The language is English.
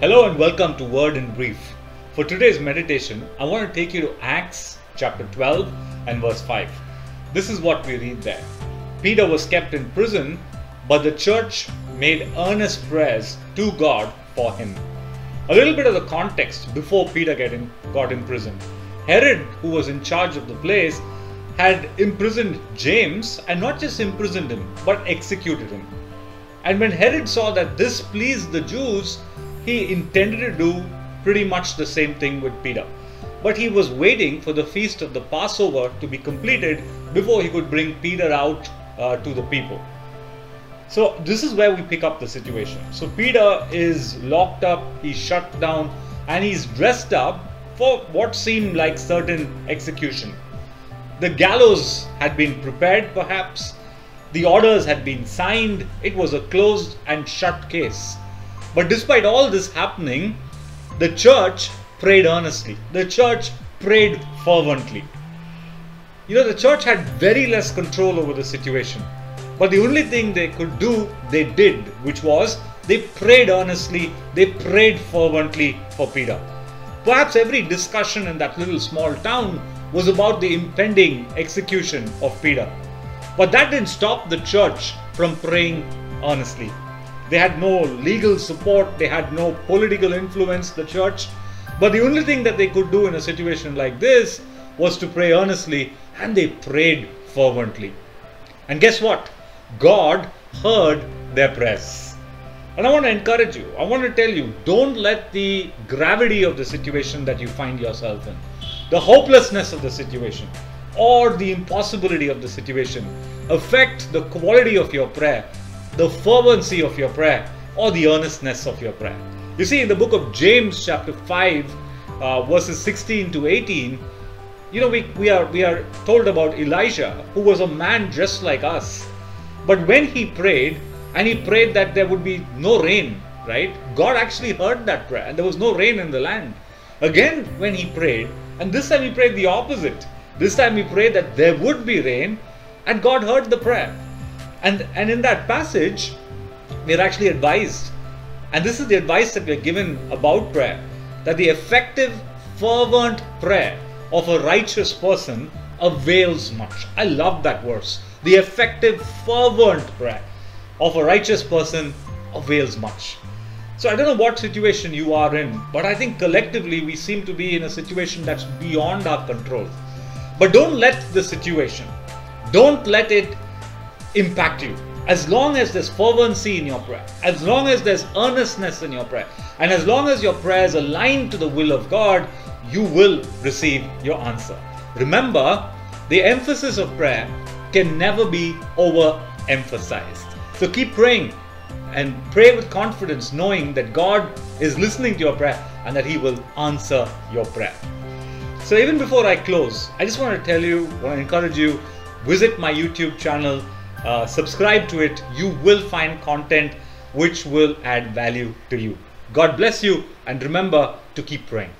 Hello and welcome to Word in Brief. For today's meditation, I want to take you to Acts chapter 12 and verse 5. This is what we read there. Peter was kept in prison, but the church made earnest prayers to God for him. A little bit of the context before Peter got in prison. Herod, who was in charge of the place, had imprisoned James, and not just imprisoned him, but executed him. And when Herod saw that this pleased the Jews, he intended to do pretty much the same thing with Peter. But he was waiting for the feast of the Passover to be completed before he could bring Peter out to the people. So this is where we pick up the situation. So Peter is locked up, he's shut down, and he's dressed up for what seemed like certain execution. The gallows had been prepared perhaps. The orders had been signed. It was a closed and shut case. But despite all this happening, the church prayed earnestly. The church prayed fervently. The church had very less control over the situation. But the only thing they could do, they did, which was they prayed earnestly, they prayed fervently for Peter. Perhaps every discussion in that little small town was about the impending execution of Peter. But that didn't stop the church from praying earnestly. They had no legal support, they had no political influence, the church. But the only thing that they could do in a situation like this was to pray earnestly, and they prayed fervently. And guess what? God heard their prayers. And I want to encourage you, I want to tell you, don't let the gravity of the situation that you find yourself in, the hopelessness of the situation, or the impossibility of the situation affect the quality of your prayer, the fervency of your prayer, or the earnestness of your prayer. You see, in the book of James chapter 5 verses 16 to 18, we are told about Elijah, who was a man just like us. But when he prayed, and he prayed that there would be no rain, right? God actually heard that prayer, and there was no rain in the land. Again, when he prayed, and this time he prayed the opposite. This time he prayed that there would be rain, and God heard the prayer. And in that passage, we are actually advised, and this is the advice that we are given about prayer, that the effective, fervent prayer of a righteous person avails much. I love that verse. The effective, fervent prayer of a righteous person avails much. So I don't know what situation you are in, but I think collectively we seem to be in a situation that's beyond our control. But don't let the situation, don't let it impact you. As long as there's fervency in your prayer, as long as there's earnestness in your prayer, and as long as your prayer is aligned to the will of God, you will receive your answer. Remember, the emphasis of prayer can never be overemphasized. So keep praying and pray with confidence, knowing that God is listening to your prayer and that He will answer your prayer. So even before I close, I just want to encourage you, visit my YouTube channel, subscribe to it. You will find content which will add value to you. God bless you, and remember to keep praying.